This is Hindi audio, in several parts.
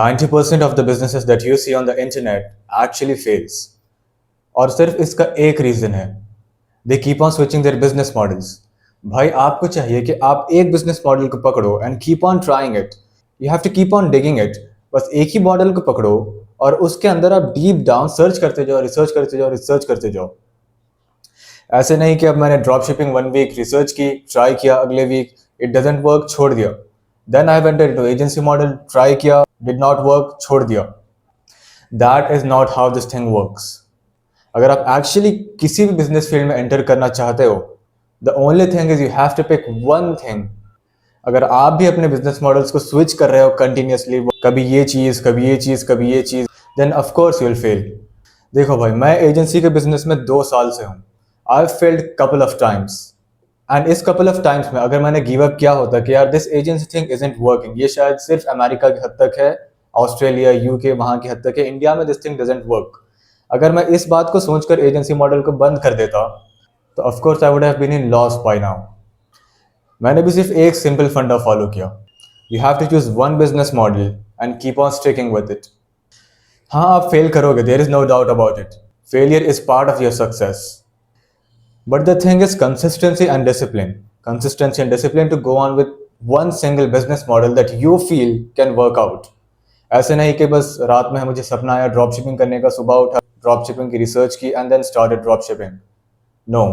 90% of the businesses that you see on the internet actually fails. और सिर्फ इसका एक रीजन है, they keep on switching their business models. भाई आपको चाहिए कि आप एक बिजनेस मॉडल को पकड़ो and keep on trying it. You have to keep on digging it. बस एक ही मॉडल को पकड़ो और उसके अंदर आप डीप डाउन सर्च करते जाओ, रिसर्च करते जाओ, रिसर्च करते जाओ। ऐसे नहीं कि अब मैंने ड्रॉप शिपिंग 1 वीक रिसर्च की, ट्राई किया, अगले वीक इट डजंट वर्क, छोड़ दिया। Then I went into agency model, try किया, डिड नॉट वर्क, छोड़ दिया। That is not how this thing works. अगर आप एक्चुअली किसी भी बिजनेस फील्ड में एंटर करना चाहते हो, the only thing is you have to pick one thing. अगर आप भी अपने बिजनेस मॉडल्स को स्विच कर रहे हो कंटिन्यूसली, कभी ये चीज़, कभी ये चीज़, कभी ये चीज़, then of course you will fail. देखो भाई, मैं एजेंसी के बिजनेस में 2 साल से हूँ। I failed couple of times and इस कपल ऑफ टाइम्स में अगर मैंने गिव अप किया होता कि यार this agency thing isn't working, ये शायद सिर्फ अमेरिका की हद तक है, ऑस्ट्रेलिया, यूके, वहाँ की हद तक है, इंडिया में दिस थिंग डजंट वर्क, अगर मैं इस बात को सोचकर एजेंसी मॉडल को बंद कर देता तो of course I would have been in loss by now. मैंने भी सिर्फ एक सिंपल फंडा फॉलो किया, you have to choose one business model and keep on sticking with it. हाँ, आप फेल करोगे, there is no doubt about it, failure is part of your success, but the thing is consistency and discipline. Consistency and discipline to go on with one single business model that you feel can work out. ऐसे नहीं कि बस रात में मुझे सपना आया ड्रॉप शिपिंग करने का, सुबह उठा, ड्रॉप शिपिंग की रिसर्च की and then started drop shipping. No,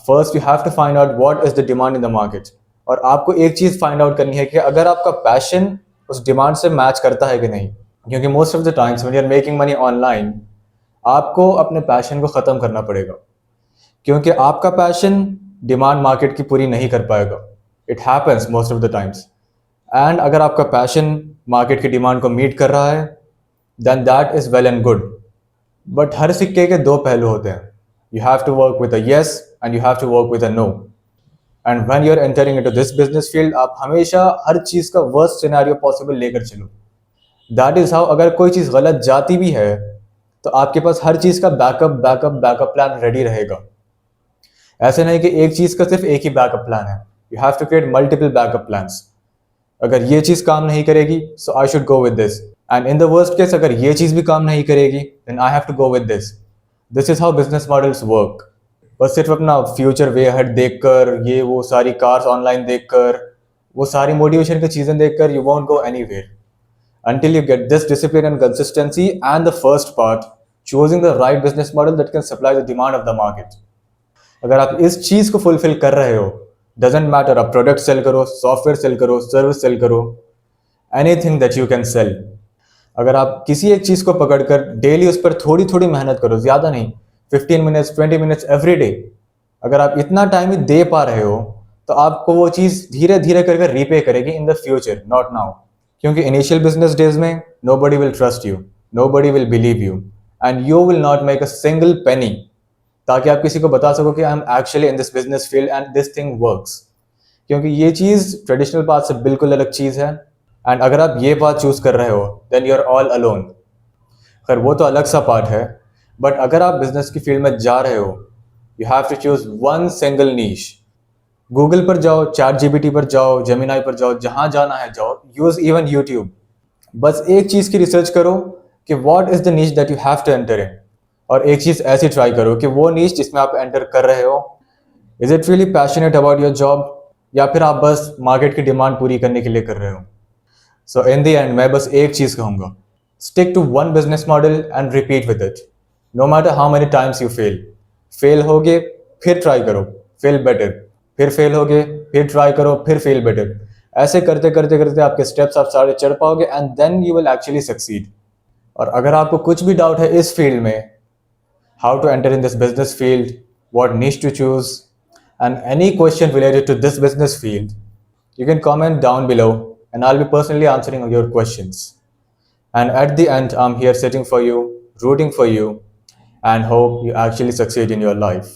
first you have to find out what is the demand in the market. और आपको एक चीज फाइंड आउट करनी है कि अगर आपका पैशन उस डिमांड से मैच करता है कि नहीं, क्योंकि most of the times when you are making money online, आपको अपने पैशन को खत्म करना पड़ेगा, क्योंकि आपका पैशन डिमांड मार्केट की पूरी नहीं कर पाएगा। It happens most of the times. And अगर आपका पैशन मार्केट की डिमांड को मीट कर रहा है, then that is well and good. But हर सिक्के के 2 पहलू होते हैं। You have to work with a yes and you have to work with a no. And when you are entering into this business field, आप हमेशा हर चीज का वर्स्ट सिनेरियो पॉसिबल लेकर चलो। दैट इज हाउ, अगर कोई चीज गलत जाती भी है तो आपके पास हर चीज का backup backup backup plan ready रहेगा। ऐसे नहीं कि एक चीज का सिर्फ एक ही बैकअप प्लान है, you have to create multiple backup plans. अगर ये चीज काम नहीं करेगी so I should go with this, and in the worst case अगर ये चीज भी काम नहीं करेगी then I have to go with this. This is how business models work. बस सिर्फ अपना फ्यूचर वे अहेड देखकर, ये वो सारी कार्स ऑनलाइन देखकर, वो सारी मोटिवेशन की चीजें देखकर, you won't go anywhere until you get this discipline and consistency, and the first part, choosing the right business model that can supply the demand of the market. अगर आप इस चीज को फुलफिल कर रहे हो, डजेंट मैटर आप प्रोडक्ट सेल करो, सॉफ्टवेयर सेल करो, सर्विस सेल करो, anything that you can sell. अगर आप किसी एक चीज को पकड़कर डेली उस पर थोड़ी थोड़ी मेहनत करो, ज्यादा नहीं, 15 मिनट्स 20 मिनट्स एवरी डे, अगर आप इतना टाइम ही दे पा रहे हो तो आपको वो चीज धीरे धीरे करके रीपे करेगी in the future, not now. क्योंकि इनिशियल बिजनेस डेज में nobody will trust you, nobody will believe you, and you will not make a single penny ताकि आप किसी को बता सको कि I am actually in this business field and this thing works. क्योंकि ये चीज़ ट्रेडिशनल पाथ से बिल्कुल अलग चीज़ है, एंड अगर आप ये पाथ चूज कर रहे हो then you are all alone. खैर वो तो अलग सा पार्ट है, बट अगर आप बिजनेस की फील्ड में जा रहे हो, you have to choose one single niche. Google पर जाओ, चैट जीपीटी पर जाओ, जेमिनाई पर जाओ, जहां जाना है जाओ, यूज इवन यूट्यूब। बस एक चीज की रिसर्च करो कि what is the niche that you have to enter in, और एक चीज ऐसी ट्राई करो कि वो नीश जिसमें आप एंटर कर रहे हो, is it really passionate about your job, या फिर आप बस मार्केट की डिमांड पूरी करने के लिए कर रहे हो। सो इन द एंड मैं बस एक चीज कहूंगा, stick to one business model and repeat with it, no matter how many times you fail. Fail होगे फिर ट्राई करो, फेल बेटर, फिर फेल हो गए, फिर ट्राई करो, फिर फेल बेटर। ऐसे करते करते करते आपके स्टेप्स आप सारे चढ़ पाओगे and then you will actually succeed. और अगर आपको कुछ भी डाउट है इस फील्ड में, how to enter in this business field, what niche to choose, and any question related to this business field, you can comment down below and I'll be personally answering your questions. And at the end, I'm here sitting for you, rooting for you, and hope you actually succeed in your life.